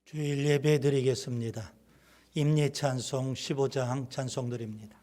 주일 예배 드리겠습니다. 임리 찬송 15장 찬송 드립니다.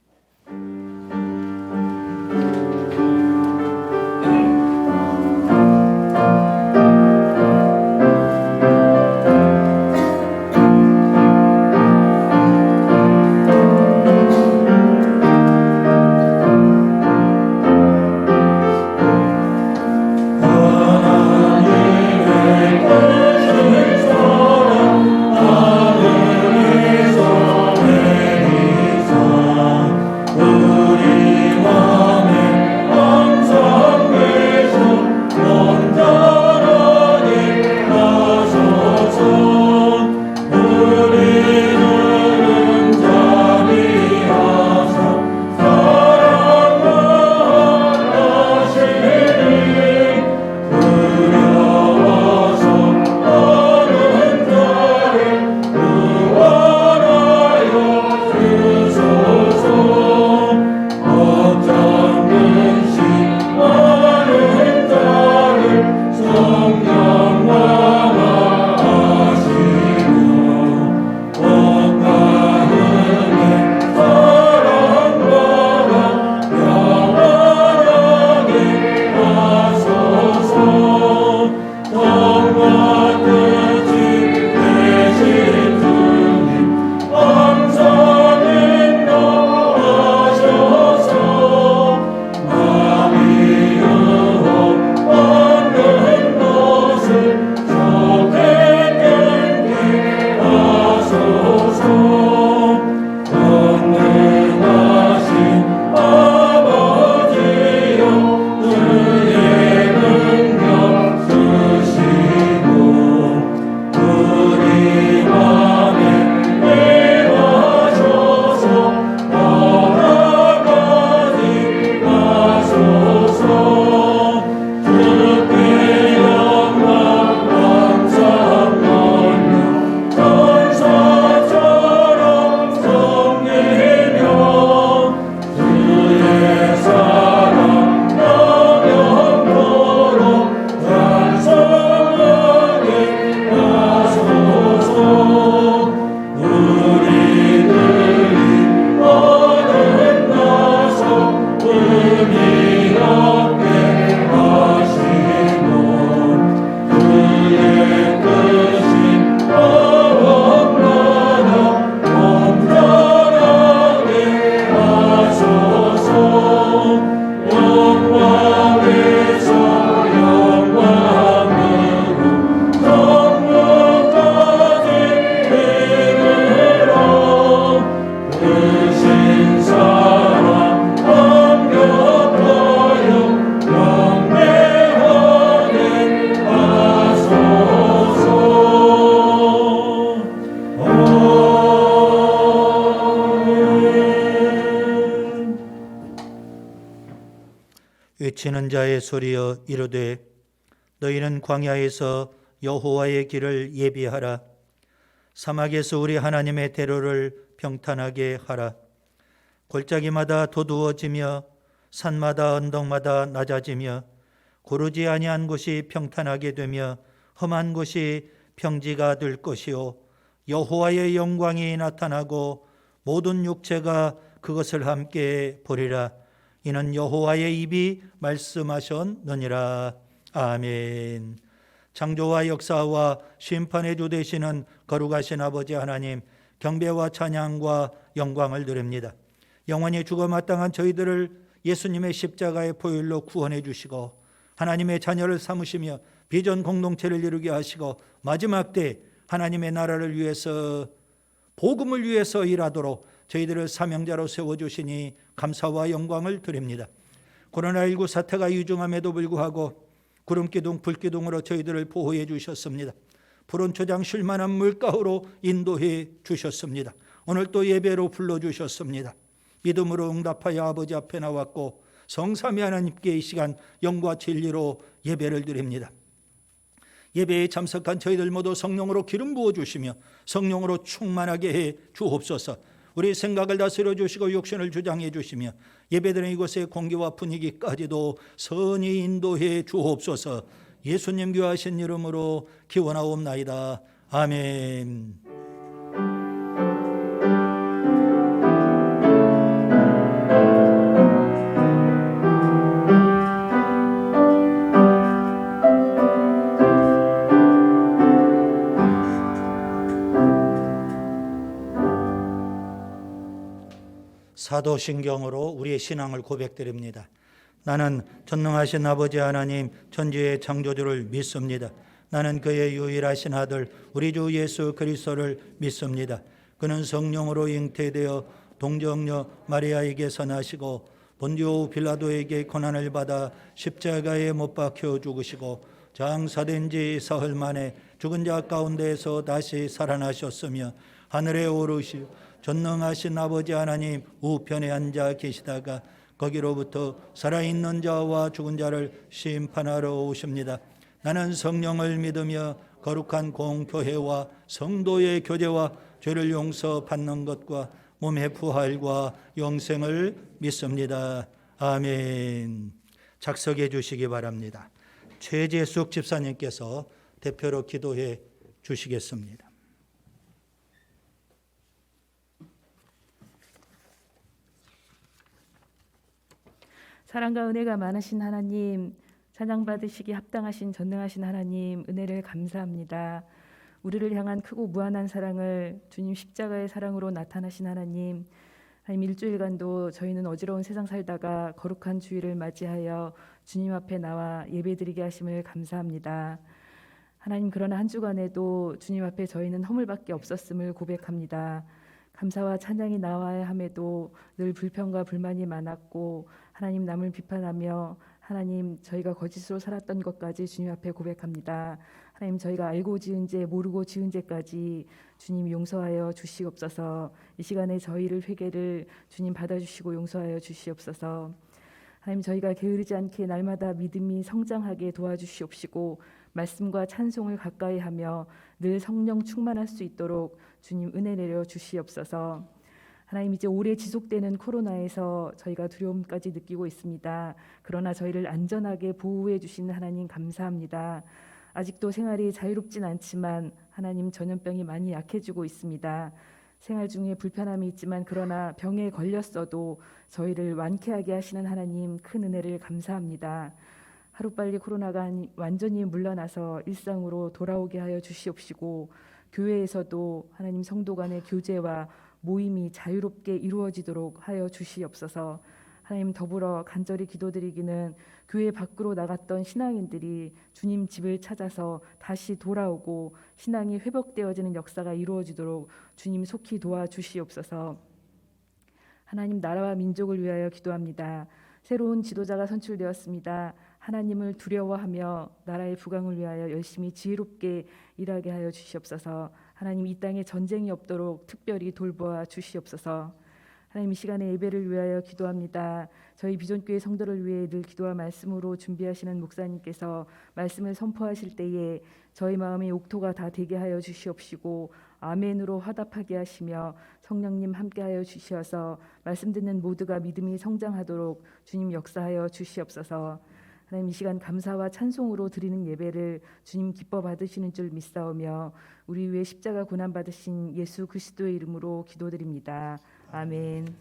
외치는 자의 소리여 이르되 너희는 광야에서 여호와의 길을 예비하라. 사막에서 우리 하나님의 대로를 평탄하게 하라. 골짜기마다 도두어지며 산마다 언덕마다 낮아지며 고르지 아니한 곳이 평탄하게 되며 험한 곳이 평지가 될 것이요 여호와의 영광이 나타나고 모든 육체가 그것을 함께 보리라. 이는 여호와의 입이 말씀하셨느니라. 아멘. 창조와 역사와 심판의 주 되시는 거룩하신 아버지 하나님, 경배와 찬양과 영광을 드립니다. 영원히 죽어 마땅한 저희들을 예수님의 십자가의 보혈로 구원해 주시고 하나님의 자녀를 삼으시며 비전 공동체를 이루게 하시고 마지막 때 하나님의 나라를 위해서, 복음을 위해서 일하도록 저희들을 사명자로 세워주시니 감사와 영광을 드립니다. 코로나19 사태가 유중함에도 불구하고 구름기둥 불기둥으로 저희들을 보호해 주셨습니다. 푸른 초장 쉴만한 물가로 인도해 주셨습니다. 오늘 또 예배로 불러주셨습니다. 믿음으로 응답하여 아버지 앞에 나왔고 성삼위 하나님께 이 시간 영과 진리로 예배를 드립니다. 예배에 참석한 저희들 모두 성령으로 기름 부어주시며 성령으로 충만하게 해 주옵소서. 우리 생각을 다스려 주시고 육신을 주장해 주시며 예배드리는 이곳의 공기와 분위기까지도 선히 인도해 주옵소서. 예수님 귀하신 이름으로 기원하옵나이다. 아멘. 사도신경으로 우리의 신앙을 고백드립니다. 나는 전능하신 아버지 하나님 천지의 창조주를 믿습니다. 나는 그의 유일하신 아들 우리 주 예수 그리스도를 믿습니다. 그는 성령으로 잉태되어 동정녀 마리아에게서 나시고 본디오 빌라도에게 고난을 받아 십자가에 못 박혀 죽으시고 장사된 지 사흘 만에 죽은 자 가운데에서 다시 살아나셨으며 하늘에 오르시어 전능하신 아버지 하나님 우편에 앉아 계시다가 거기로부터 살아있는 자와 죽은 자를 심판하러 오십니다. 나는 성령을 믿으며 거룩한 공교회와 성도의 교제와 죄를 용서받는 것과 몸의 부활과 영생을 믿습니다. 아멘. 작석해 주시기 바랍니다. 최재숙 집사님께서 대표로 기도해 주시겠습니다. 사랑과 은혜가 많으신 하나님, 찬양받으시기 합당하신 전능하신 하나님, 은혜를 감사합니다. 우리를 향한 크고 무한한 사랑을 주님 십자가의 사랑으로 나타나신 하나님, 일주일간도 저희는 어지러운 세상 살다가 거룩한 주일을 맞이하여 주님 앞에 나와 예배드리게 하심을 감사합니다. 하나님, 그러나 한 주간에도 주님 앞에 저희는 허물밖에 없었음을 고백합니다. 감사와 찬양이 나와야 함에도 늘 불평과 불만이 많았고 하나님 남을 비판하며 하나님 저희가 거짓으로 살았던 것까지 주님 앞에 고백합니다. 하나님 저희가 알고 지은 죄 모르고 지은 죄까지 주님 용서하여 주시옵소서. 이 시간에 저희를 회개를 주님 받아주시고 용서하여 주시옵소서. 하나님 저희가 게으르지 않게 날마다 믿음이 성장하게 도와주시옵시고 말씀과 찬송을 가까이 하며 늘 성령 충만할 수 있도록 주님 은혜 내려 주시옵소서. 하나님 이제 오래 지속되는 코로나에서 저희가 두려움까지 느끼고 있습니다. 그러나 저희를 안전하게 보호해 주시는 하나님 감사합니다. 아직도 생활이 자유롭진 않지만 하나님 전염병이 많이 약해지고 있습니다. 생활 중에 불편함이 있지만 그러나 병에 걸렸어도 저희를 완쾌하게 하시는 하나님 큰 은혜를 감사합니다. 하루빨리 코로나가 완전히 물러나서 일상으로 돌아오게 하여 주시옵시고 교회에서도 하나님 성도 간의 교제와 모임이 자유롭게 이루어지도록 하여 주시옵소서. 하나님 더불어 간절히 기도드리기는 교회 밖으로 나갔던 신앙인들이 주님 집을 찾아서 다시 돌아오고 신앙이 회복되어지는 역사가 이루어지도록 주님 속히 도와주시옵소서. 하나님 나라와 민족을 위하여 기도합니다. 새로운 지도자가 선출되었습니다. 하나님을 두려워하며 나라의 부강을 위하여 열심히 지혜롭게 일하게 하여 주시옵소서. 하나님 이 땅에 전쟁이 없도록 특별히 돌보아 주시옵소서. 하나님 이 시간에 예배를 위하여 기도합니다. 저희 비전교회 성도를 위해 늘 기도와 말씀으로 준비하시는 목사님께서 말씀을 선포하실 때에 저희 마음의 옥토가 다 되게 하여 주시옵시고 아멘으로 화답하게 하시며 성령님 함께하여 주시어서 말씀 듣는 모두가 믿음이 성장하도록 주님 역사하여 주시옵소서. 하나님 이 시간 감사와 찬송으로 드리는 예배를 주님 기뻐 받으시는 줄 믿사오며 우리 위해 십자가 고난 받으신 예수 그리스도의 이름으로 기도드립니다. 아멘.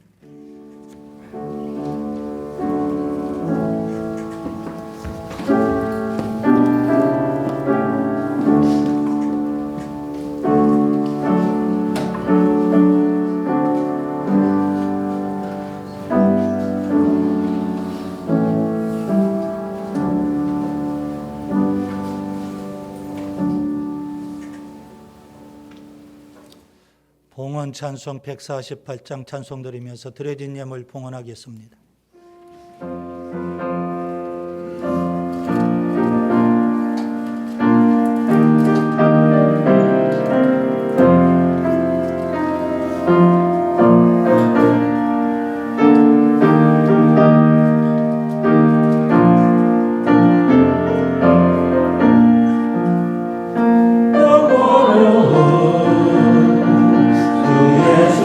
봉헌 찬송 148장 찬송 드리면서 드려진 예물 봉헌하겠습니다.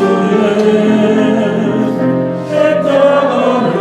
예수는 십자가를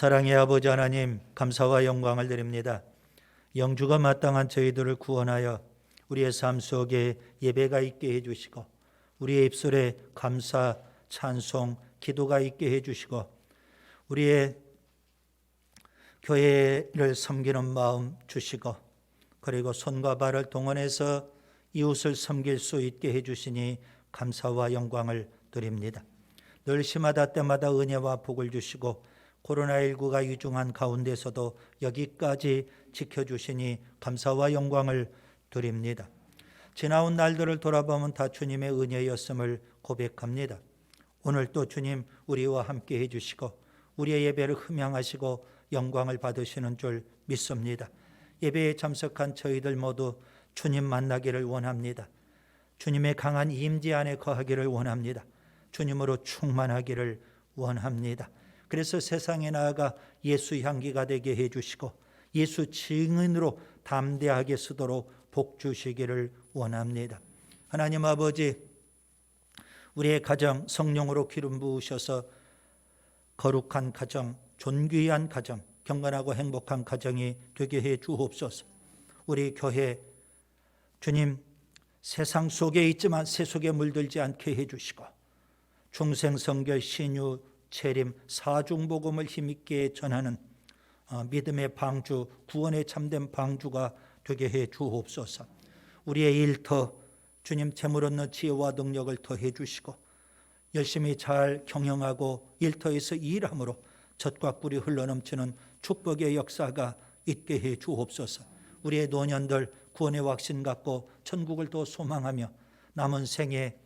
사랑의 아버지 하나님, 감사와 영광을 드립니다. 영주가 마땅한 저희들을 구원하여 우리의 삶 속에 예배가 있게 해주시고 우리의 입술에 감사, 찬송, 기도가 있게 해주시고 우리의 교회를 섬기는 마음 주시고 그리고 손과 발을 동원해서 이웃을 섬길 수 있게 해주시니 감사와 영광을 드립니다. 늘 시마다 때마다 은혜와 복을 주시고 코로나19가 위중한 가운데서도 여기까지 지켜주시니 감사와 영광을 드립니다. 지나온 날들을 돌아보면 다 주님의 은혜였음을 고백합니다. 오늘 또 주님 우리와 함께 해주시고 우리의 예배를 흠양하시고 영광을 받으시는 줄 믿습니다. 예배에 참석한 저희들 모두 주님 만나기를 원합니다. 주님의 강한 임재 안에 거하기를 원합니다. 주님으로 충만하기를 원합니다. 그래서 세상에 나아가 예수 향기가 되게 해주시고 예수 증인으로 담대하게 쓰도록 복 주시기를 원합니다. 하나님 아버지, 우리의 가정 성령으로 기름 부으셔서 거룩한 가정, 존귀한 가정, 경건하고 행복한 가정이 되게 해 주옵소서. 우리 교회 주님 세상 속에 있지만 세속에 물들지 않게 해주시고 중생성결, 신유, 재림, 사중복음을 힘있게 전하는 믿음의 방주, 구원의 참된 방주가 되게 해 주옵소서. 우리의 일터 주님 재물 얻는 지혜와 능력을 더해 주시고 열심히 잘 경영하고 일터에서 일함으로 젖과 꿀이 흘러넘치는 축복의 역사가 있게 해 주옵소서. 우리의 노년들 구원의 확신 갖고 천국을 더 소망하며 남은 생에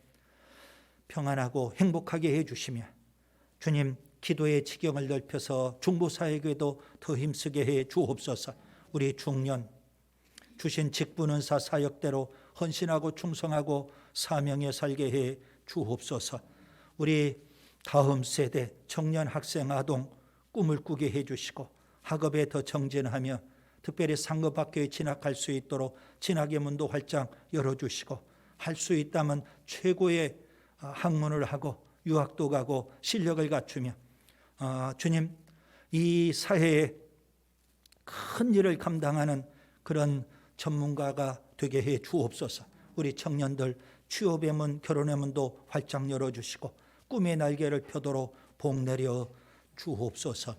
평안하고 행복하게 해 주시며 주님 기도의 지경을 넓혀서 중보사에게도 더 힘쓰게 해 주옵소서. 우리 중년 주신 직분은사 사역대로 헌신하고 충성하고 사명에 살게 해 주옵소서. 우리 다음 세대 청년 학생 아동 꿈을 꾸게 해 주시고 학업에 더 정진하며 특별히 상급학교에 진학할 수 있도록 진학의 문도 활짝 열어주시고 할 수 있다면 최고의 학문을 하고 유학도 가고 실력을 갖추며 주님 이 사회에 큰 일을 감당하는 그런 전문가가 되게 해 주옵소서. 우리 청년들 취업의 문, 결혼의 문도 활짝 열어주시고 꿈의 날개를 펴도록 복 내려 주옵소서.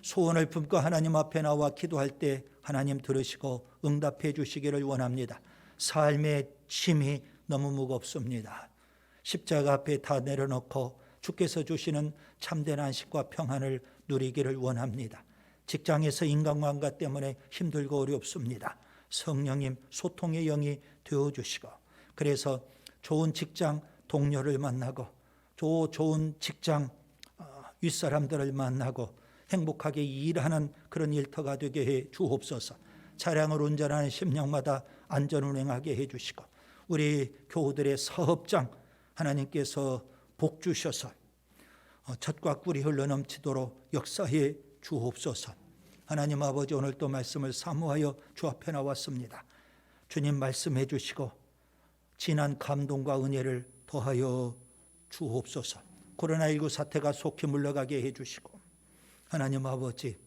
소원을 품고 하나님 앞에 나와 기도할 때 하나님 들으시고 응답해 주시기를 원합니다. 삶의 짐이 너무 무겁습니다. 십자가 앞에 다 내려놓고 주께서 주시는 참된 안식과 평안을 누리기를 원합니다. 직장에서 인간관계 때문에 힘들고 어렵습니다. 성령님 소통의 영이 되어주시고 그래서 좋은 직장 동료를 만나고 좋은 직장 윗사람들을 만나고 행복하게 일하는 그런 일터가 되게 해 주옵소서. 차량을 운전하는 심령마다 안전운행하게 해 주시고 우리 교우들의 사업장 하나님께서 복 주셔서 젖과 꿀이 흘러넘치도록 역사해 주옵소서. 하나님 아버지 오늘 또 말씀을 사모하여 주 앞에 나왔습니다. 주님 말씀해 주시고 진한 감동과 은혜를 더하여 주옵소서. 코로나19 사태가 속히 물러가게 해 주시고 하나님 아버지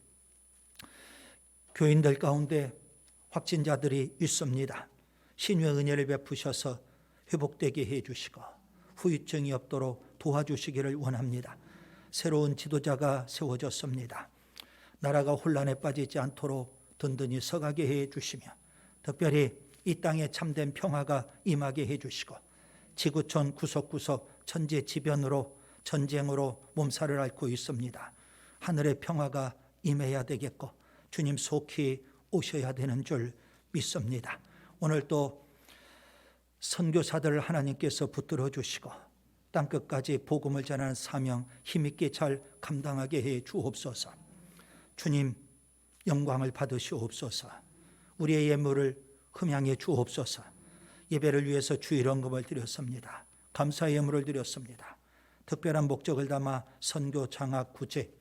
교인들 가운데 확진자들이 있습니다. 신유의 은혜를 베푸셔서 회복되게 해 주시고 후유증이 없도록 도와주시기를 원합니다. 새로운 지도자가 세워졌습니다. 나라가 혼란에 빠지지 않도록 든든히 서가게 해 주시며 특별히 이 땅에 참된 평화가 임하게 해 주시고 지구촌 구석구석 천재지변으로 전쟁으로 몸살을 앓고 있습니다. 하늘의 평화가 임해야 되겠고 주님 속히 오셔야 되는 줄 믿습니다. 오늘 또 선교사들을 하나님께서 붙들어 주시고 땅끝까지 복음을 전하는 사명 힘있게 잘 감당하게 해 주옵소서. 주님 영광을 받으시옵소서. 우리의 예물을 흠양해 주옵소서. 예배를 위해서 주일헌금을 드렸습니다. 감사 예물을 드렸습니다. 특별한 목적을 담아 선교 장학 구제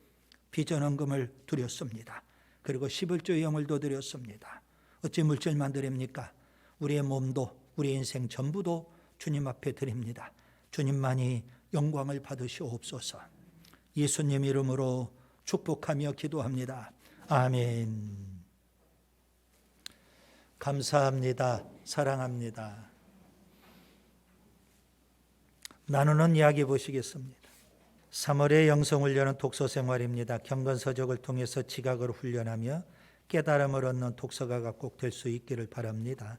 비전헌금을 드렸습니다. 그리고 11조의 영을도 드렸습니다. 어찌 물질만 드립니까? 우리의 몸도 우리 인생 전부도 주님 앞에 드립니다. 주님만이 영광을 받으시옵소서. 예수님 이름으로 축복하며 기도합니다. 아멘. 감사합니다. 사랑합니다. 나누는 이야기 보시겠습니다. 3월의 영성훈련은 독서생활입니다. 경건서적을 통해서 지각을 훈련하며 깨달음을 얻는 독서가가 꼭 될 수 있기를 바랍니다.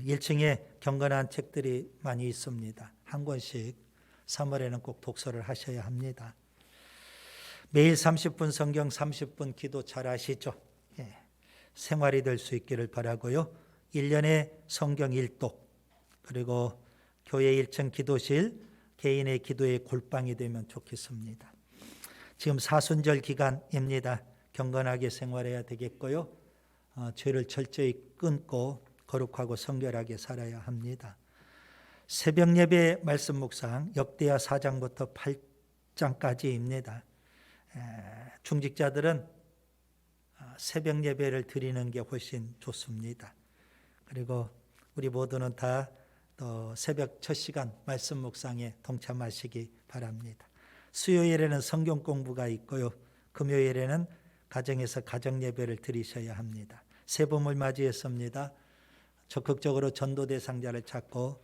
1층에 경건한 책들이 많이 있습니다. 한 권씩 3월에는 꼭 독서를 하셔야 합니다. 매일 30분 성경 30분 기도 잘 아시죠? 예. 생활이 될 수 있기를 바라고요. 1년에 성경 1독, 그리고 교회 1층 기도실, 개인의 기도의 골방이 되면 좋겠습니다. 지금 사순절 기간입니다. 경건하게 생활해야 되겠고요. 죄를 철저히 끊고 거룩하고 성결하게 살아야 합니다. 새벽 예배 말씀 묵상 역대하 4장부터 8장까지입니다. 중직자들은 새벽 예배를 드리는 게 훨씬 좋습니다. 그리고 우리 모두는 다 또 새벽 첫 시간 말씀 묵상에 동참하시기 바랍니다. 수요일에는 성경 공부가 있고요. 금요일에는 가정에서 가정 예배를 드리셔야 합니다. 새 봄을 맞이했습니다. 적극적으로 전도 대상자를 찾고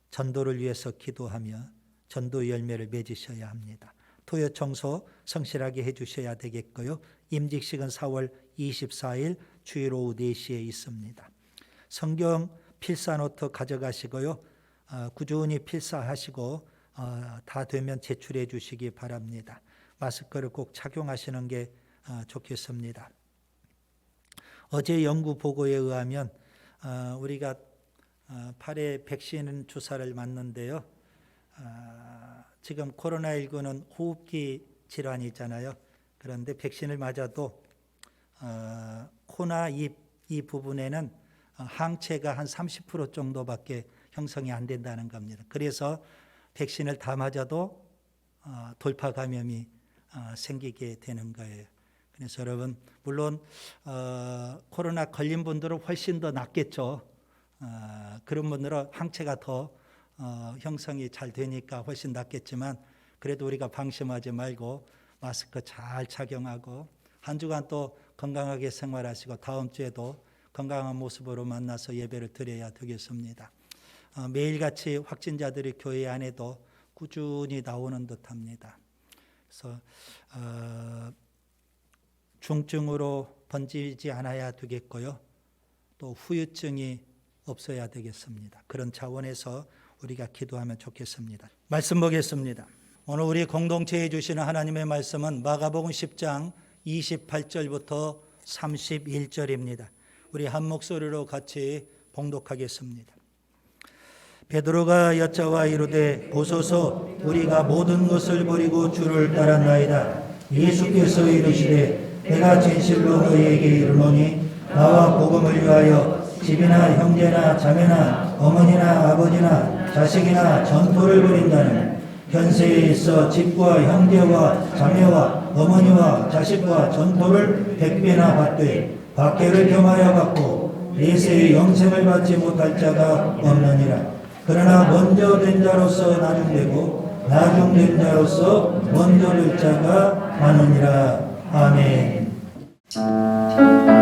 전도를 위해서 기도하며 전도 열매를 맺으셔야 합니다. 토요 청소 성실하게 해주셔야 되겠고요. 임직식은 4월 24일 주일 오후 4시에 있습니다. 성경 필사노트 가져가시고요. 꾸준히 필사하시고 다 되면 제출해 주시기 바랍니다. 마스크를 꼭 착용하시는 게 좋겠습니다. 어제 연구 보고에 의하면 우리가 팔에 백신 주사를 맞는데요. 지금 코로나19는 호흡기 질환이잖아요. 그런데 백신을 맞아도 코나 입 이 부분에는 항체가 한 30% 정도밖에 형성이 안 된다는 겁니다. 그래서 백신을 다 맞아도 돌파 감염이 생기게 되는 거예요. 그래서 여러분, 물론 코로나 걸린 분들은 훨씬 더 낫겠죠. 그런 분들은 항체가 더 형성이 잘 되니까 훨씬 낫겠지만, 그래도 우리가 방심하지 말고 마스크 잘 착용하고 한 주간 또 건강하게 생활하시고 다음 주에도 건강한 모습으로 만나서 예배를 드려야 되겠습니다. 매일같이 확진자들이 교회 안에도 꾸준히 나오는 듯합니다. 그래서 중증으로 번지지 않아야 되겠고요. 또 후유증이 없어야 되겠습니다. 그런 차원에서 우리가 기도하면 좋겠습니다. 말씀 보겠습니다. 오늘 우리 공동체에 주시는 하나님의 말씀은 마가복음 10장 28절부터 31절입니다. 우리 한 목소리로 같이 봉독하겠습니다. 베드로가 여짜와 이르되 보소서 우리가 모든 것을 버리고 주를 따랐나이다. 예수께서 이르시되 내가 진실로 너희에게 이르노니 나와 복음을 위하여 집이나 형제나 자매나 어머니나 아버지나 자식이나 전토를 벌인다는 현세에 있어 집과 형제와 자매와 어머니와 자식과 전토를 100배나 받되 박해를 겸하여 받고 내세의 영생을 받지 못할 자가 없느니라. 그러나 먼저 된 자로서 나중되고 나중된 자로서 먼저 될 자가 많으니라. 아멘. 주님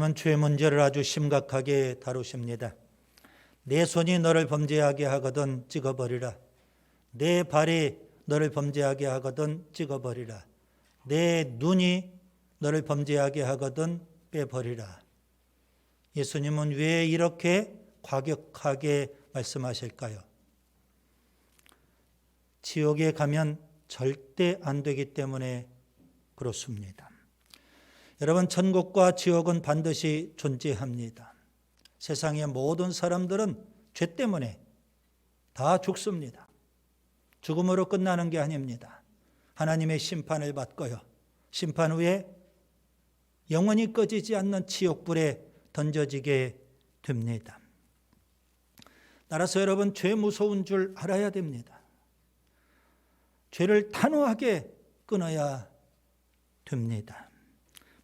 예수님은 죄 문제를 아주 심각하게 다루십니다. 내 손이 너를 범죄하게 하거든 찍어버리라. 내 발이 너를 범죄하게 하거든 찍어버리라. 내 눈이 너를 범죄하게 하거든 빼버리라. 예수님은 왜 이렇게 과격하게 말씀하실까요? 지옥에 가면 절대 안 되기 때문에 그렇습니다. 여러분, 천국과 지옥은 반드시 존재합니다. 세상의 모든 사람들은 죄 때문에 다 죽습니다. 죽음으로 끝나는 게 아닙니다. 하나님의 심판을 받고요. 심판 후에 영원히 꺼지지 않는 지옥불에 던져지게 됩니다. 따라서 여러분, 죄 무서운 줄 알아야 됩니다. 죄를 단호하게 끊어야 됩니다.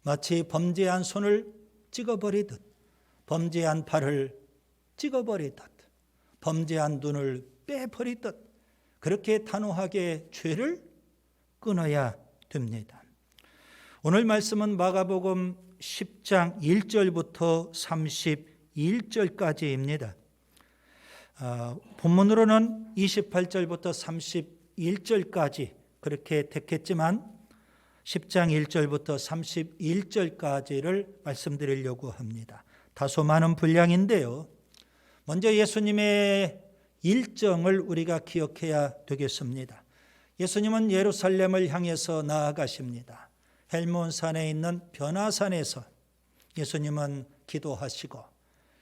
마치 범죄한 손을 찍어버리듯, 범죄한 발을 찍어버리듯, 범죄한 눈을 빼버리듯 그렇게 단호하게 죄를 끊어야 됩니다. 오늘 말씀은 마가복음 10장 1절부터 31절까지입니다. 본문으로는 28절부터 31절까지 그렇게 택했지만 10장 1절부터 31절까지를 말씀드리려고 합니다. 다소 많은 분량인데요. 먼저 예수님의 일정을 우리가 기억해야 되겠습니다. 예수님은 예루살렘을 향해서 나아가십니다. 헬몬산에 있는 변화산에서 예수님은 기도하시고,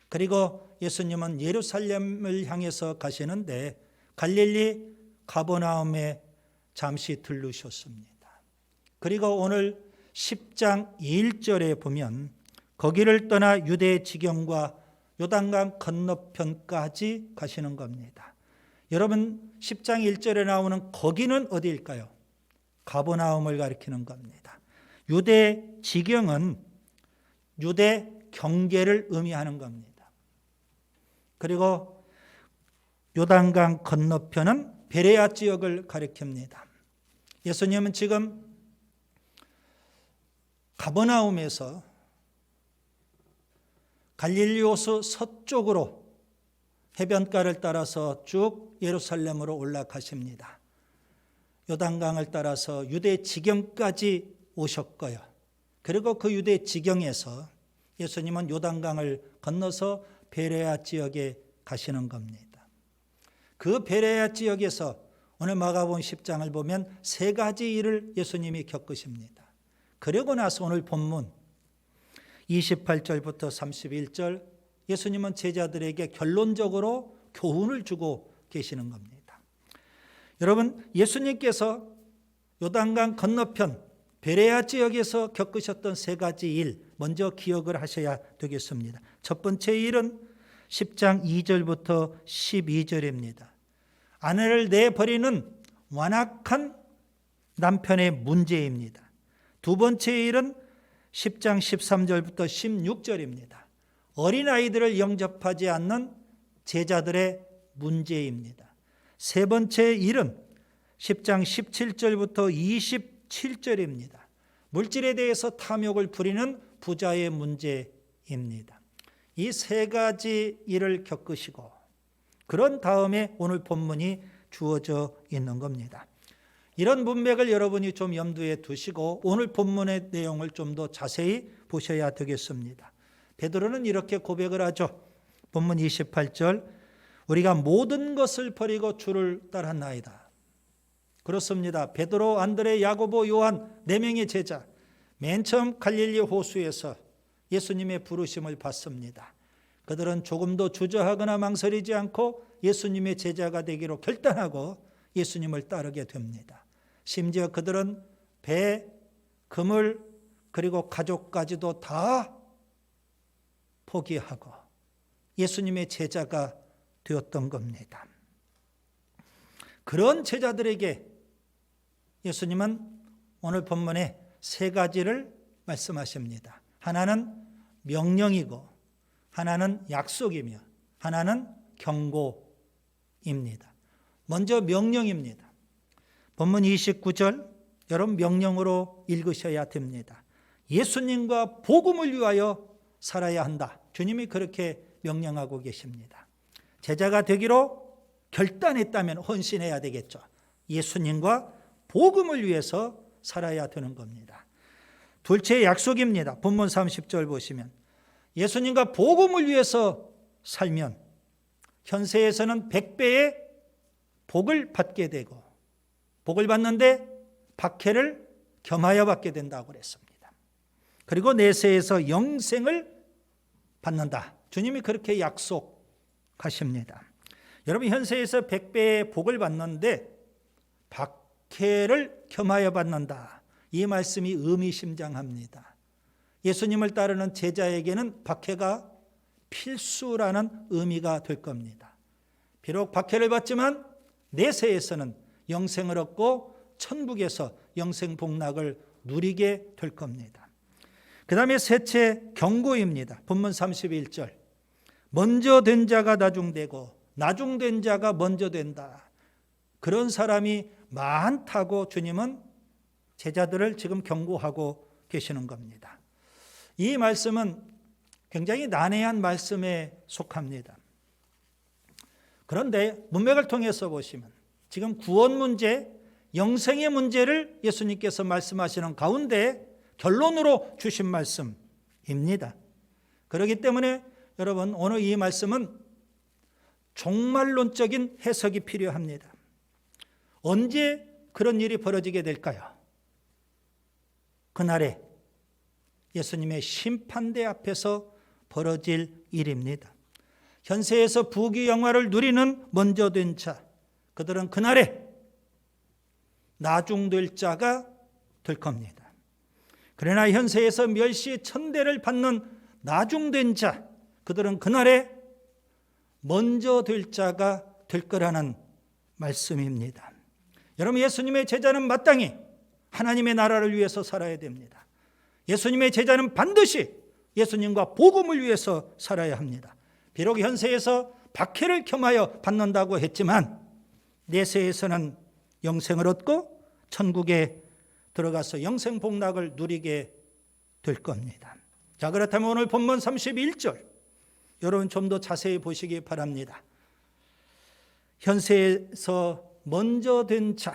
그리고 예수님은 예루살렘을 향해서 가시는데 갈릴리 가버나움에 잠시 들르셨습니다. 그리고 오늘 10장 1절에 보면 거기를 떠나 유대 지경과 요단강 건너편까지 가시는 겁니다. 여러분, 10장 1절에 나오는 거기는 어디일까요? 가버나움을 가리키는 겁니다. 유대 지경은 유대 경계를 의미하는 겁니다. 그리고 요단강 건너편은 베레아 지역을 가리킵니다. 예수님은 지금 가버나움에서 갈릴리 호수 서쪽으로 해변가를 따라서 쭉 예루살렘으로 올라가십니다. 요단강을 따라서 유대 지경까지 오셨고요. 그리고 그 유대 지경에서 예수님은 요단강을 건너서 베레아 지역에 가시는 겁니다. 그 베레아 지역에서 오늘 마가복음 10장을 보면 세 가지 일을 예수님이 겪으십니다. 그러고 나서 오늘 본문 28절부터 31절 예수님은 제자들에게 결론적으로 교훈을 주고 계시는 겁니다. 여러분, 예수님께서 요단강 건너편 베레아 지역에서 겪으셨던 세 가지 일 먼저 기억을 하셔야 되겠습니다. 첫 번째 일은 10장 2절부터 12절입니다. 아내를 내버리는 완악한 남편의 문제입니다. 두 번째 일은 10장 13절부터 16절입니다. 어린아이들을 영접하지 않는 제자들의 문제입니다. 세 번째 일은 10장 17절부터 27절입니다. 물질에 대해서 탐욕을 부리는 부자의 문제입니다. 이 세 가지 일을 겪으시고 그런 다음에 오늘 본문이 주어져 있는 겁니다. 이런 문맥을 여러분이 좀 염두에 두시고 오늘 본문의 내용을 좀 더 자세히 보셔야 되겠습니다. 베드로는 이렇게 고백을 하죠. 본문 28절, 우리가 모든 것을 버리고 주를 따랐나이다. 그렇습니다. 베드로, 안드레, 야고보, 요한 4명의 제자, 맨 처음 갈릴리 호수에서 예수님의 부르심을 받습니다. 그들은 조금도 주저하거나 망설이지 않고 예수님의 제자가 되기로 결단하고 예수님을 따르게 됩니다. 심지어 그들은 배, 그물, 그리고 가족까지도 다 포기하고 예수님의 제자가 되었던 겁니다. 그런 제자들에게 예수님은 오늘 본문에 세 가지를 말씀하십니다. 하나는 명령이고, 하나는 약속이며, 하나는 경고입니다. 먼저 명령입니다. 본문 29절, 여러분 명령으로 읽으셔야 됩니다. 예수님과 복음을 위하여 살아야 한다. 주님이 그렇게 명령하고 계십니다. 제자가 되기로 결단했다면 헌신해야 되겠죠. 예수님과 복음을 위해서 살아야 되는 겁니다. 둘째 약속입니다. 본문 30절 보시면 예수님과 복음을 위해서 살면 현세에서는 100배의 복을 받게 되고 복을 받는데 박해를 겸하여 받게 된다고 그랬습니다. 그리고 내세에서 영생을 받는다. 주님이 그렇게 약속하십니다. 여러분 현세에서 100배의 복을 받는데 박해를 겸하여 받는다. 이 말씀이 의미심장합니다. 예수님을 따르는 제자에게는 박해가 필수라는 의미가 될 겁니다. 비록 박해를 받지만 내세에서는 영생을 얻고 천국에서 영생 복락을 누리게 될 겁니다. 그 다음에 셋째 경고입니다. 본문 31절 먼저 된 자가 나중되고 나중된 자가 먼저 된다. 그런 사람이 많다고 주님은 제자들을 지금 경고하고 계시는 겁니다. 이 말씀은 굉장히 난해한 말씀에 속합니다. 그런데 문맥을 통해서 보시면 지금 구원 문제, 영생의 문제를 예수님께서 말씀하시는 가운데 결론으로 주신 말씀입니다. 그렇기 때문에 여러분 오늘 이 말씀은 종말론적인 해석이 필요합니다. 언제 그런 일이 벌어지게 될까요? 그날에 예수님의 심판대 앞에서 벌어질 일입니다. 현세에서 부귀영화를 누리는 먼저 된 자, 그들은 그날에 나중될 자가 될 겁니다. 그러나 현세에서 멸시 천대를 받는 나중된 자, 그들은 그날에 먼저 될 자가 될 거라는 말씀입니다. 여러분 예수님의 제자는 마땅히 하나님의 나라를 위해서 살아야 됩니다. 예수님의 제자는 반드시 예수님과 복음을 위해서 살아야 합니다. 비록 현세에서 박해를 겸하여 받는다고 했지만 내세에서는 영생을 얻고 천국에 들어가서 영생 복락을 누리게 될 겁니다. 자, 그렇다면 오늘 본문 31절 여러분 좀 더 자세히 보시기 바랍니다. 현세에서 먼저 된 자,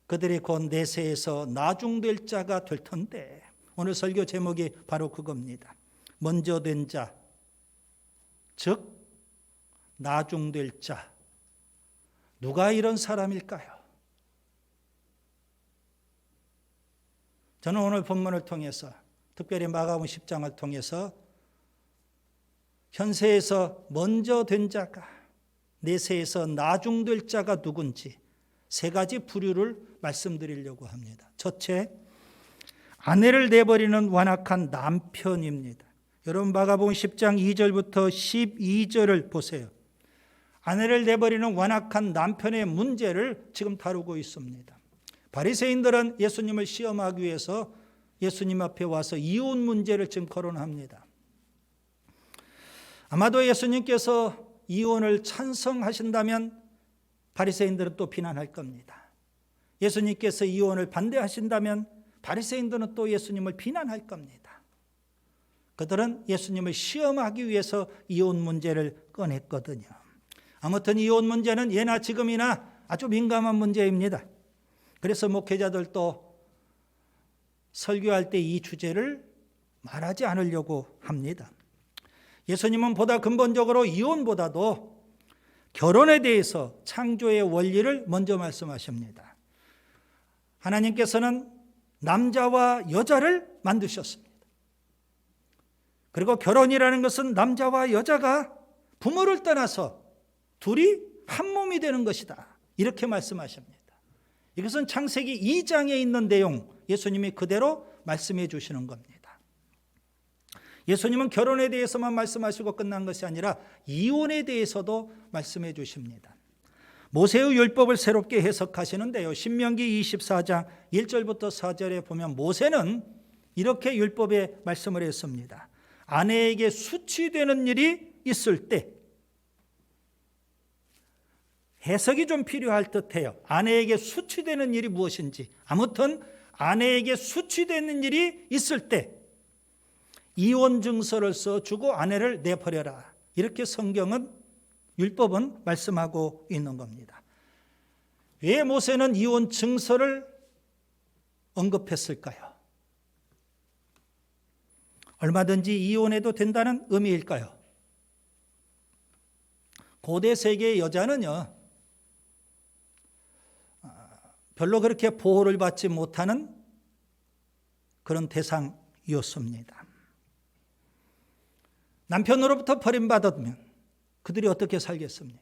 그들이 곧 내세에서 나중될 자가 될 텐데 오늘 설교 제목이 바로 그겁니다. 먼저 된 자, 즉 나중될 자. 누가 이런 사람일까요? 저는 오늘 본문을 통해서 특별히 마가복음 10장을 통해서 현세에서 먼저 된 자가 내세에서 나중될 자가 누군지 세 가지 부류를 말씀드리려고 합니다. 첫째, 아내를 내버리는 완악한 남편입니다. 여러분 마가복음 10장 2절부터 12절을 보세요. 아내를 내버리는 완악한 남편의 문제를 지금 다루고 있습니다. 바리새인들은 예수님을 시험하기 위해서 예수님 앞에 와서 이혼 문제를 지금 거론합니다. 아마도 예수님께서 이혼을 찬성하신다면 바리새인들은 또 비난할 겁니다. 예수님께서 이혼을 반대하신다면 바리새인들은 또 예수님을 비난할 겁니다. 그들은 예수님을 시험하기 위해서 이혼 문제를 꺼냈거든요. 아무튼 이혼 문제는 예나 지금이나 아주 민감한 문제입니다. 그래서 목회자들도 설교할 때 이 주제를 말하지 않으려고 합니다. 예수님은 보다 근본적으로 이혼보다도 결혼에 대해서 창조의 원리를 먼저 말씀하십니다. 하나님께서는 남자와 여자를 만드셨습니다. 그리고 결혼이라는 것은 남자와 여자가 부모를 떠나서 둘이 한 몸이 되는 것이다. 이렇게 말씀하십니다. 이것은 창세기 2장에 있는 내용 예수님이 그대로 말씀해 주시는 겁니다. 예수님은 결혼에 대해서만 말씀하시고 끝난 것이 아니라 이혼에 대해서도 말씀해 주십니다. 모세의 율법을 새롭게 해석하시는데요. 신명기 24장 1절부터 4절에 보면 모세는 이렇게 율법에 말씀을 했습니다. 아내에게 수치되는 일이 있을 때 해석이 좀 필요할 듯해요. 아내에게 수치되는 일이 무엇인지. 아무튼 아내에게 수치되는 일이 있을 때 이혼 증서를 써주고 아내를 내버려라. 이렇게 성경은, 율법은 말씀하고 있는 겁니다. 왜 모세는 이혼 증서를 언급했을까요? 얼마든지 이혼해도 된다는 의미일까요? 고대 세계의 여자는요, 별로 그렇게 보호를 받지 못하는 그런 대상이었습니다. 남편으로부터 버림받으면 그들이 어떻게 살겠습니까?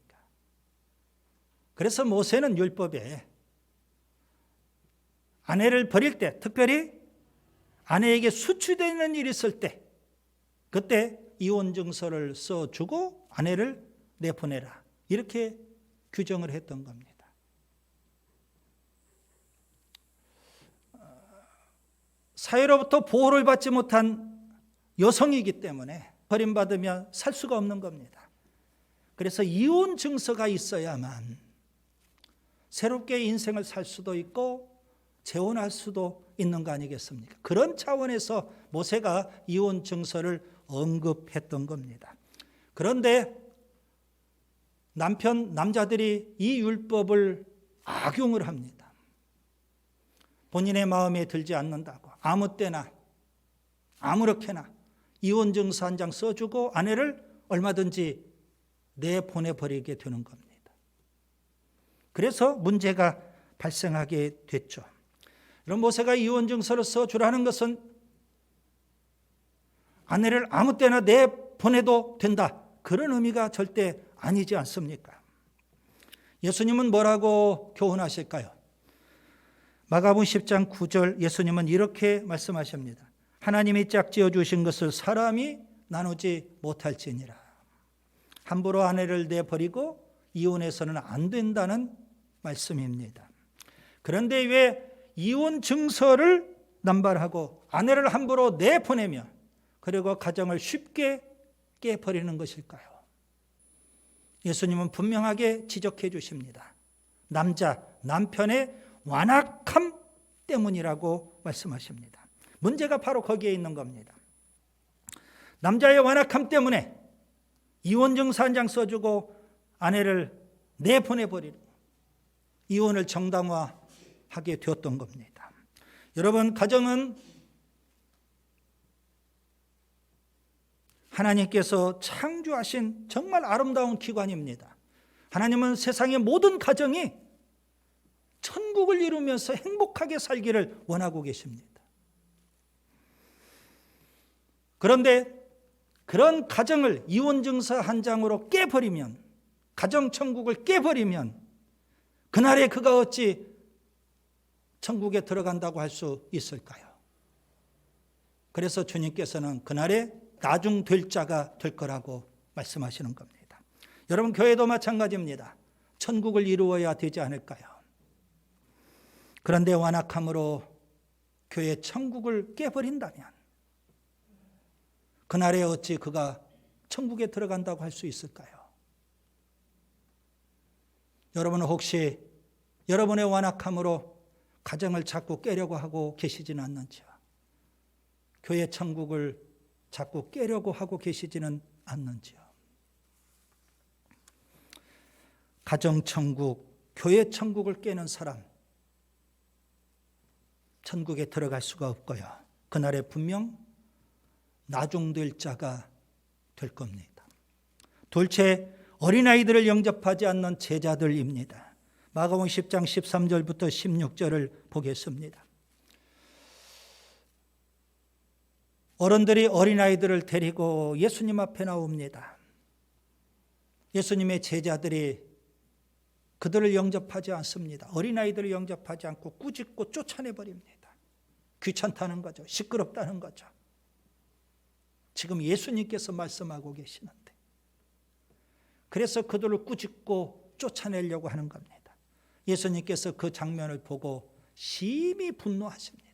그래서 모세는 율법에 아내를 버릴 때, 특별히 아내에게 수치되는 일이 있을 때, 그때 이혼 증서를 써주고 아내를 내보내라, 이렇게 규정을 했던 겁니다. 사회로부터 보호를 받지 못한 여성이기 때문에 버림받으면 살 수가 없는 겁니다. 그래서 이혼 증서가 있어야만 새롭게 인생을 살 수도 있고 재혼할 수도 있는 거 아니겠습니까? 그런 차원에서 모세가 이혼 증서를 언급했던 겁니다. 그런데 남자들이 이 율법을 악용을 합니다. 본인의 마음에 들지 않는다고 아무 때나 아무렇게나 이혼 증서 한 장 써주고 아내를 얼마든지 내보내버리게 되는 겁니다. 그래서 문제가 발생하게 됐죠. 그럼 모세가 이혼 증서를 써주라는 것은 아내를 아무 때나 내보내도 된다, 그런 의미가 절대 아니지 않습니까? 예수님은 뭐라고 교훈하실까요? 마가복음 10장 9절 예수님은 이렇게 말씀하십니다. 하나님이 짝지어 주신 것을 사람이 나누지 못할지니라. 함부로 아내를 내버리고 이혼해서는 안 된다는 말씀입니다. 그런데 왜 이혼 증서를 남발하고 아내를 함부로 내보내며 그리고 가정을 쉽게 깨버리는 것일까요? 예수님은 분명하게 지적해 주십니다. 남편의 완악함 때문이라고 말씀하십니다. 문제가 바로 거기에 있는 겁니다. 남자의 완악함 때문에 이혼 증서 한 장 써주고 아내를 내보내버리고 이혼을 정당화하게 되었던 겁니다. 여러분, 가정은 하나님께서 창조하신 정말 아름다운 기관입니다. 하나님은 세상의 모든 가정이 천국을 이루면서 행복하게 살기를 원하고 계십니다. 그런데 그런 가정을 이혼 증서 한 장으로 깨버리면, 가정 천국을 깨버리면 그날에 그가 어찌 천국에 들어간다고 할 수 있을까요? 그래서 주님께서는 그날에 나중될 자가 될 거라고 말씀하시는 겁니다. 여러분, 교회도 마찬가지입니다. 천국을 이루어야 되지 않을까요? 그런데 완악함으로 교회 천국을 깨버린다면 그날에 어찌 그가 천국에 들어간다고 할 수 있을까요? 여러분은 혹시 여러분의 완악함으로 가정을 자꾸 깨려고 하고 계시지는 않는지요? 교회 천국을 자꾸 깨려고 하고 계시지는 않는지요? 가정 천국, 교회 천국을 깨는 사람, 천국에 들어갈 수가 없고요. 그날에 분명 나중될 자가 될 겁니다. 둘째, 어린아이들을 영접하지 않는 제자들입니다. 마가복음 10장 13절부터 16절을 보겠습니다. 어른들이 어린아이들을 데리고 예수님 앞에 나옵니다. 예수님의 제자들이 그들을 영접하지 않습니다. 어린아이들을 영접하지 않고 꾸짖고 쫓아내버립니다. 귀찮다는 거죠. 시끄럽다는 거죠. 지금 예수님께서 말씀하고 계시는데, 그래서 그들을 꾸짖고 쫓아내려고 하는 겁니다. 예수님께서 그 장면을 보고 심히 분노하십니다.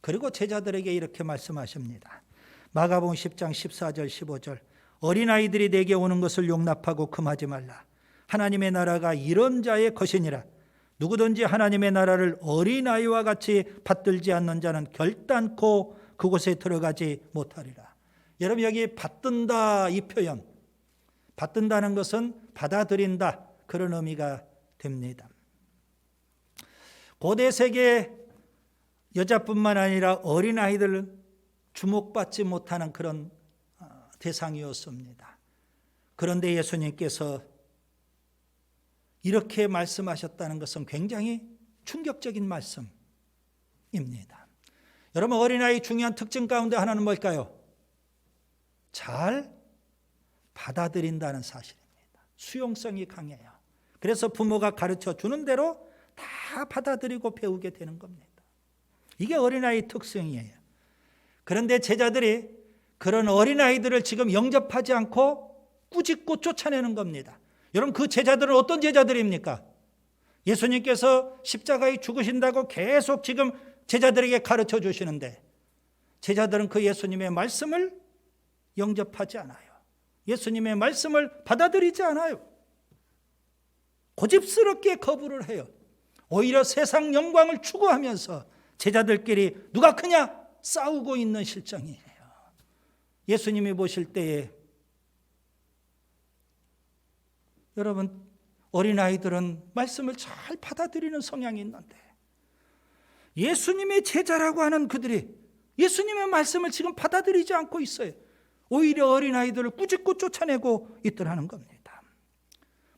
그리고 제자들에게 이렇게 말씀하십니다. 마가복음 10장 14절 15절 어린아이들이 내게 오는 것을 용납하고 금하지 말라. 하나님의 나라가 이런 자의 것이니라. 누구든지 하나님의 나라를 어린아이와 같이 받들지 않는 자는 결단코 그곳에 들어가지 못하리라. 여러분, 여기 받든다 이 표현, 받든다는 것은 받아들인다, 그런 의미가 됩니다. 고대 세계 여자뿐만 아니라 어린아이들 주목받지 못하는 그런 대상이었습니다. 그런데 예수님께서 이렇게 말씀하셨다는 것은 굉장히 충격적인 말씀입니다. 여러분, 어린아이의 중요한 특징 가운데 하나는 뭘까요? 잘 받아들인다는 사실입니다. 수용성이 강해요. 그래서 부모가 가르쳐 주는 대로 다 받아들이고 배우게 되는 겁니다. 이게 어린아이의 특성이에요. 그런데 제자들이 그런 어린아이들을 지금 영접하지 않고 꾸짖고 쫓아내는 겁니다. 여러분, 그 제자들은 어떤 제자들입니까? 예수님께서 십자가에 죽으신다고 계속 지금 제자들에게 가르쳐 주시는데 제자들은 그 예수님의 말씀을 영접하지 않아요. 예수님의 말씀을 받아들이지 않아요. 고집스럽게 거부를 해요. 오히려 세상 영광을 추구하면서 제자들끼리 누가 크냐 싸우고 있는 실정이에요. 예수님이 보실 때에 여러분, 어린아이들은 말씀을 잘 받아들이는 성향이 있는데 예수님의 제자라고 하는 그들이 예수님의 말씀을 지금 받아들이지 않고 있어요. 오히려 어린아이들을 꾸짖고 쫓아내고 있더라는 겁니다.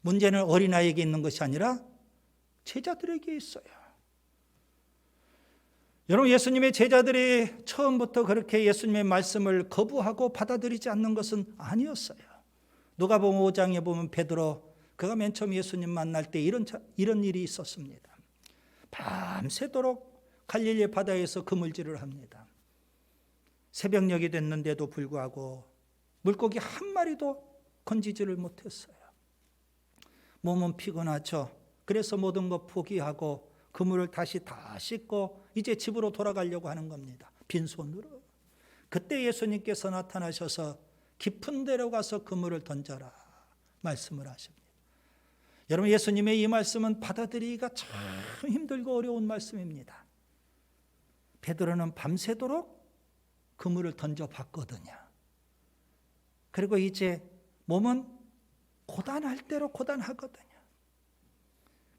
문제는 어린아이에게 있는 것이 아니라 제자들에게 있어요. 여러분, 예수님의 제자들이 처음부터 그렇게 예수님의 말씀을 거부하고 받아들이지 않는 것은 아니었어요. 누가복음 5장에 보면 베드로, 그가 맨 처음 예수님 만날 때 이런 일이 있었습니다. 밤새도록 갈릴리 바다에서 그물질을 합니다. 새벽녘이 됐는데도 불구하고 물고기 한 마리도 건지지를 못했어요. 몸은 피곤하죠. 그래서 모든 것 포기하고 그물을 다시 다 씻고 이제 집으로 돌아가려고 하는 겁니다. 빈손으로. 그때 예수님께서 나타나셔서 깊은 데로 가서 그물을 던져라 말씀을 하십니다. 여러분, 예수님의 이 말씀은 받아들이기가 참 힘들고 어려운 말씀입니다. 베드로는 밤새도록 그물을 던져봤거든요. 그리고 이제 몸은 고단할 대로 고단하거든요.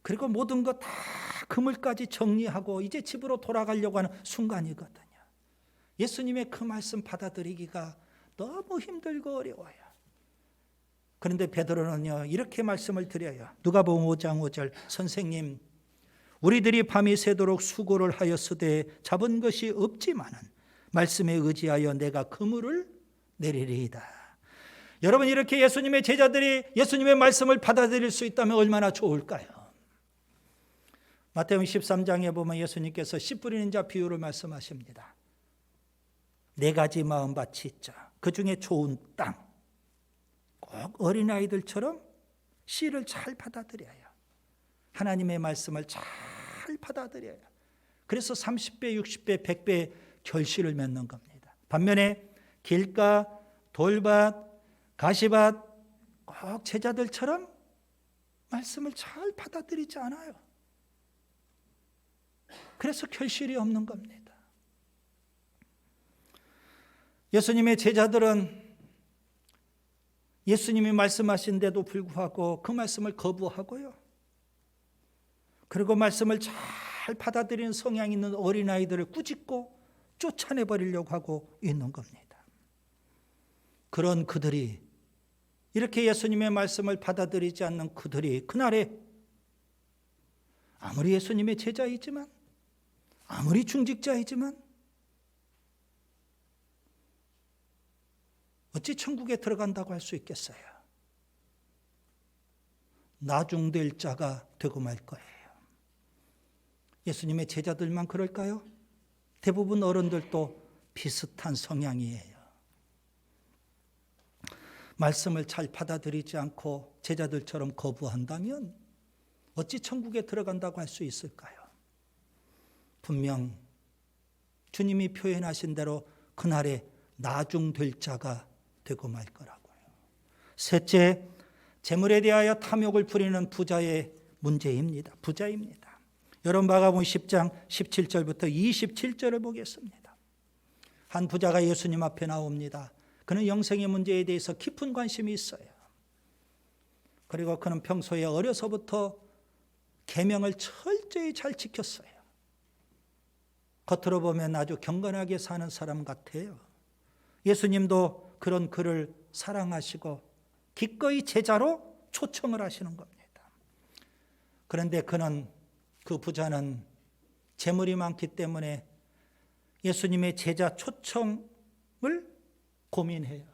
그리고 모든 것 다 그물까지 정리하고 이제 집으로 돌아가려고 하는 순간이거든요. 예수님의 그 말씀 받아들이기가 너무 힘들고 어려워요. 그런데 베드로는요, 이렇게 말씀을 드려요. 누가복음 5장 5절, 선생님, 우리들이 밤이 새도록 수고를 하였으되 잡은 것이 없지만은 말씀에 의지하여 내가 그물을 내리리이다. 여러분, 이렇게 예수님의 제자들이 예수님의 말씀을 받아들일 수 있다면 얼마나 좋을까요? 마태복음 13장에 보면 예수님께서 씨 뿌리는 자 비유를 말씀하십니다. 4가지 마음밭이 있죠. 그 중에 좋은 땅, 꼭 어린아이들처럼 씨를 잘 받아들여요. 하나님의 말씀을 잘 받아들여요. 그래서 30배, 60배, 100배 결실을 맺는 겁니다. 반면에 길가, 돌밭, 가시밭 꼭 제자들처럼 말씀을 잘 받아들이지 않아요. 그래서 결실이 없는 겁니다. 예수님의 제자들은 예수님이 말씀하신데도 불구하고 그 말씀을 거부하고요. 그리고 말씀을 잘 받아들이는 성향이 있는 어린아이들을 꾸짖고 쫓아내버리려고 하고 있는 겁니다. 그런 그들이, 이렇게 예수님의 말씀을 받아들이지 않는 그들이 그날에 아무리 예수님의 제자이지만, 아무리 중직자이지만 어찌 천국에 들어간다고 할 수 있겠어요? 나중될 자가 되고 말 거예요. 예수님의 제자들만 그럴까요? 대부분 어른들도 비슷한 성향이에요. 말씀을 잘 받아들이지 않고 제자들처럼 거부한다면 어찌 천국에 들어간다고 할 수 있을까요? 분명 주님이 표현하신 대로 그날에 나중될 자가 되고 말 거라고요. 셋째, 재물에 대하여 탐욕을 부리는 부자의 문제입니다. 부자입니다. 여러분, 마가복음 10장 17절부터 27절을 보겠습니다. 한 부자가 예수님 앞에 나옵니다. 그는 영생의 문제에 대해서 깊은 관심이 있어요. 그리고 그는 평소에 어려서부터 계명을 철저히 잘 지켰어요. 겉으로 보면 아주 경건하게 사는 사람 같아요. 예수님도 그런 그를 사랑하시고 기꺼이 제자로 초청을 하시는 겁니다. 그런데 그 부자는 재물이 많기 때문에 예수님의 제자 초청을 고민해요.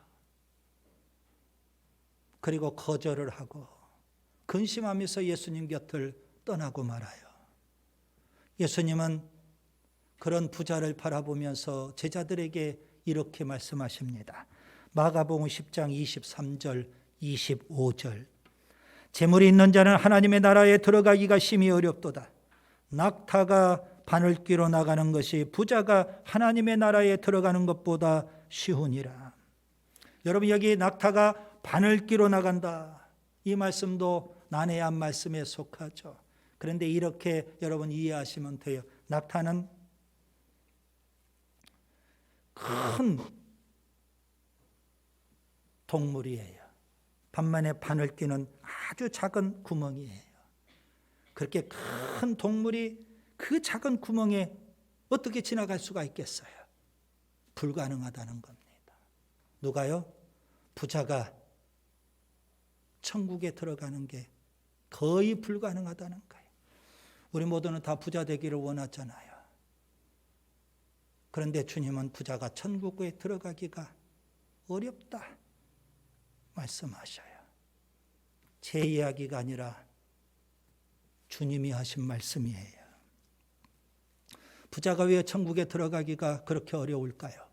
그리고 거절을 하고 근심하면서 예수님 곁을 떠나고 말아요. 예수님은 그런 부자를 바라보면서 제자들에게 이렇게 말씀하십니다. 마가복음 10장 23절 25절. 재물이 있는 자는 하나님의 나라에 들어가기가 심히 어렵도다. 낙타가 바늘귀로 나가는 것이 부자가 하나님의 나라에 들어가는 것보다 쉬우니라. 여러분, 여기 낙타가 바늘귀로 나간다, 이 말씀도 난해한 말씀에 속하죠. 그런데 이렇게 여러분 이해하시면 돼요. 낙타는 큰 동물이에요. 반면에 바늘귀는 아주 작은 구멍이에요. 그렇게 큰 동물이 그 작은 구멍에 어떻게 지나갈 수가 있겠어요? 불가능하다는 겁니다. 누가요? 부자가 천국에 들어가는 게 거의 불가능하다는 거예요. 우리 모두는 다 부자 되기를 원하잖아요. 그런데 주님은 부자가 천국에 들어가기가 어렵다 말씀하셔요. 제 이야기가 아니라 주님이 하신 말씀이에요. 부자가 왜 천국에 들어가기가 그렇게 어려울까요?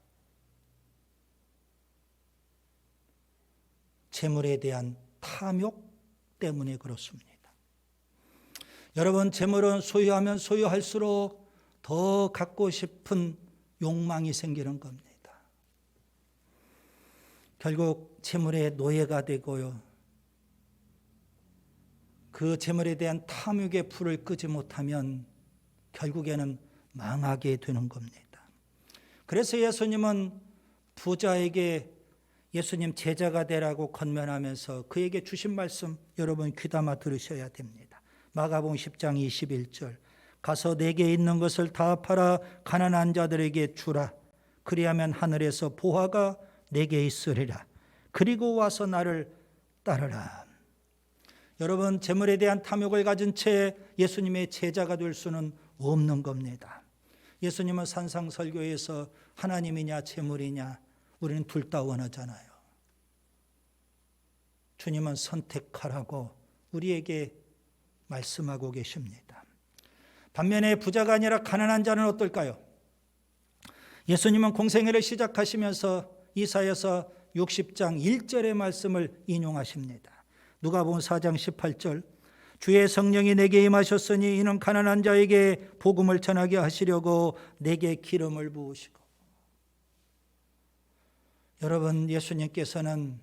재물에 대한 탐욕 때문에 그렇습니다. 여러분, 재물은 소유하면 소유할수록 더 갖고 싶은 욕망이 생기는 겁니다. 결국 재물의 노예가 되고요. 그 재물에 대한 탐욕의 불을 끄지 못하면 결국에는 망하게 되는 겁니다. 그래서 예수님은 부자에게 예수님 제자가 되라고 권면하면서 그에게 주신 말씀 여러분 귀담아 들으셔야 됩니다. 마가복음 10장 21절. 가서 내게 있는 것을 다 팔아 가난한 자들에게 주라. 그리하면 하늘에서 보화가 내게 있으리라. 그리고 와서 나를 따르라. 여러분, 재물에 대한 탐욕을 가진 채 예수님의 제자가 될 수는 없는 겁니다. 예수님은 산상설교에서 하나님이냐 재물이냐 우리는 둘 다 원하잖아요. 주님은 선택하라고 우리에게 말씀하고 계십니다. 반면에 부자가 아니라 가난한 자는 어떨까요? 예수님은 공생애를 시작하시면서 이사야서 60장 1절의 말씀을 인용하십니다. 누가복음 4장 18절. 주의 성령이 내게 임하셨으니 이는 가난한 자에게 복음을 전하게 하시려고 내게 기름을 부으시고. 여러분, 예수님께서는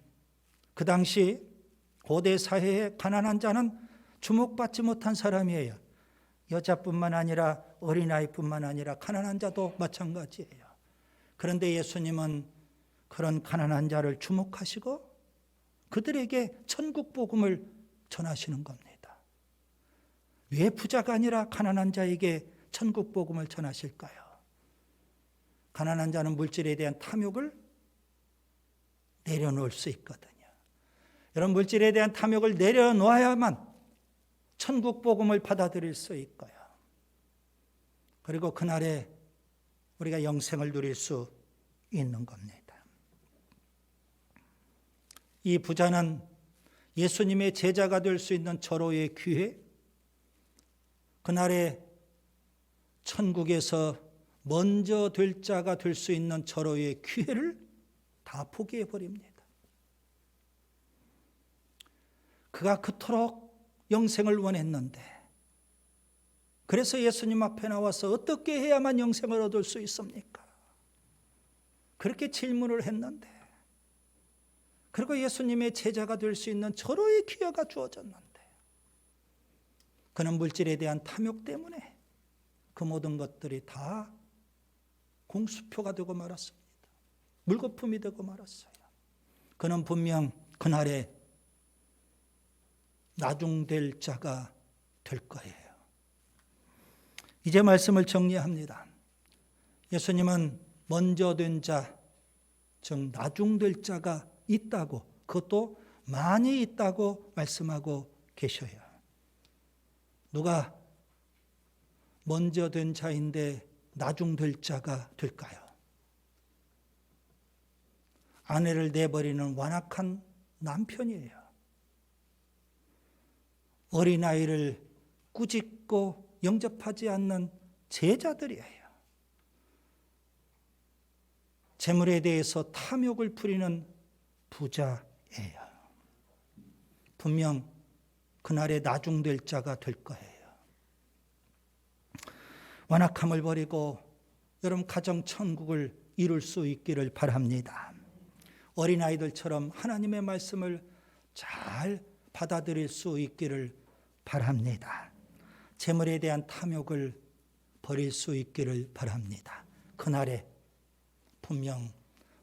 그 당시 고대 사회의 가난한 자는 주목받지 못한 사람이에요. 여자뿐만 아니라 어린아이뿐만 아니라 가난한 자도 마찬가지예요. 그런데 예수님은 그런 가난한 자를 주목하시고 그들에게 천국 복음을 전하시는 겁니다. 왜 부자가 아니라 가난한 자에게 천국 복음을 전하실까요? 가난한 자는 물질에 대한 탐욕을 내려놓을 수 있거든요. 이런 물질에 대한 탐욕을 내려놓아야만 천국 복음을 받아들일 수 있고요. 그리고 그날에 우리가 영생을 누릴 수 있는 겁니다. 이 부자는 예수님의 제자가 될 수 있는 절호의 기회, 그날에 천국에서 먼저 될 자가 될 수 있는 절호의 기회를 다 포기해 버립니다. 그가 그토록 영생을 원했는데, 그래서 예수님 앞에 나와서 어떻게 해야만 영생을 얻을 수 있습니까? 그렇게 질문을 했는데, 그리고 예수님의 제자가 될 수 있는 절호의 기회가 주어졌는데 그는 물질에 대한 탐욕 때문에 그 모든 것들이 다 공수표가 되고 말았습니다. 물거품이 되고 말았어요. 그는 분명 그날에 나중될 자가 될 거예요. 이제 말씀을 정리합니다. 예수님은 먼저 된 자, 즉 나중될 자가 있다고, 그것도 많이 있다고 말씀하고 계셔요. 누가 먼저 된 자인데 나중될 자가 될까요? 아내를 내버리는 완악한 남편이에요. 어린아이를 꾸짖고 영접하지 않는 제자들이에요. 재물에 대해서 탐욕을 부리는 부자예요. 분명 그날에 나중될 자가 될 거예요. 완악함을 버리고 여러분 가정 천국을 이룰 수 있기를 바랍니다. 어린아이들처럼 하나님의 말씀을 잘 받아들일 수 있기를 바랍니다. 재물에 대한 탐욕을 버릴 수 있기를 바랍니다. 그날에 분명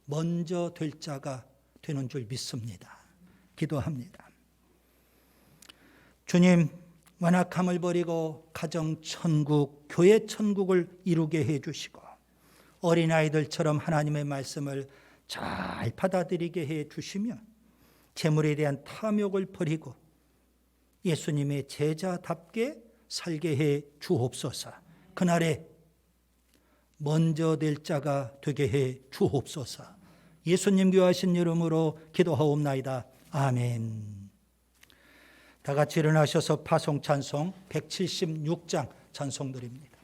먼저 될 자가 되는 줄 믿습니다. 기도합니다. 주님, 완악함을 버리고 가정 천국, 교회 천국을 이루게 해주시고 어린아이들처럼 하나님의 말씀을 잘 받아들이게 해주시며 재물에 대한 탐욕을 버리고 예수님의 제자답게 살게 해 주옵소서. 그날에 먼저 될 자가 되게 해 주옵소서. 예수님 귀하신 이름으로 기도하옵나이다. 아멘. 다 같이 일어나셔서 파송 찬송 176장 찬송 드립니다.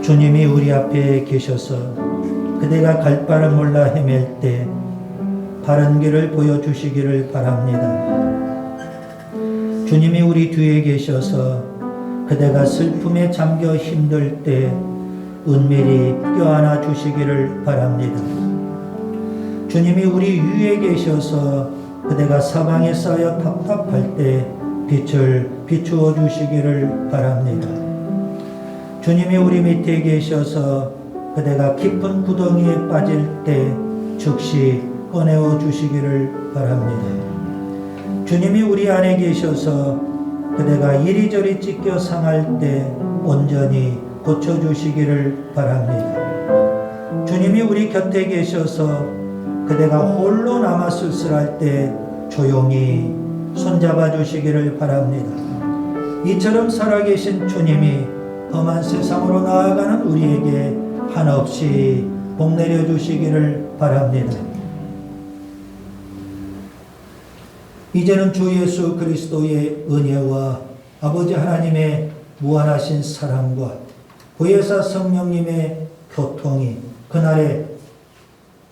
주님이 우리 앞에 계셔서 그대가 갈 바를 몰라 헤맬 때 바른 길을 보여주시기를 바랍니다. 주님이 우리 뒤에 계셔서 그대가 슬픔에 잠겨 힘들 때 은밀히 껴안아 주시기를 바랍니다. 주님이 우리 위에 계셔서 그대가 사방에 쌓여 답답할 때 빛을 비추어 주시기를 바랍니다. 주님이 우리 밑에 계셔서 그대가 깊은 구덩이에 빠질 때 즉시 꺼내어 주시기를 바랍니다. 주님이 우리 안에 계셔서 그대가 이리저리 찢겨 상할 때 온전히 고쳐주시기를 바랍니다. 주님이 우리 곁에 계셔서 그대가 홀로 남아 쓸쓸할 때 조용히 손잡아 주시기를 바랍니다. 이처럼 살아계신 주님이 험한 세상으로 나아가는 우리에게 한없이 복 내려 주시기를 바랍니다. 이제는 주 예수 그리스도의 은혜와 아버지 하나님의 무한하신 사랑과 보혜사 성령님의 교통이 그날에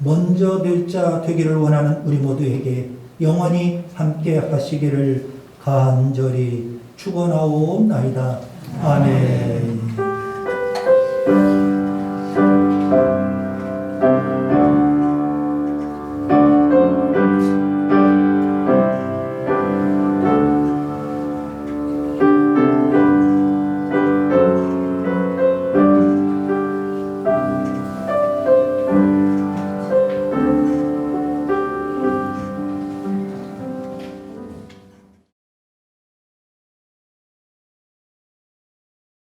먼저 될 자 되기를 원하는 우리 모두에게 영원히 함께 하시기를 간절히 축원하옵나이다. 아멘.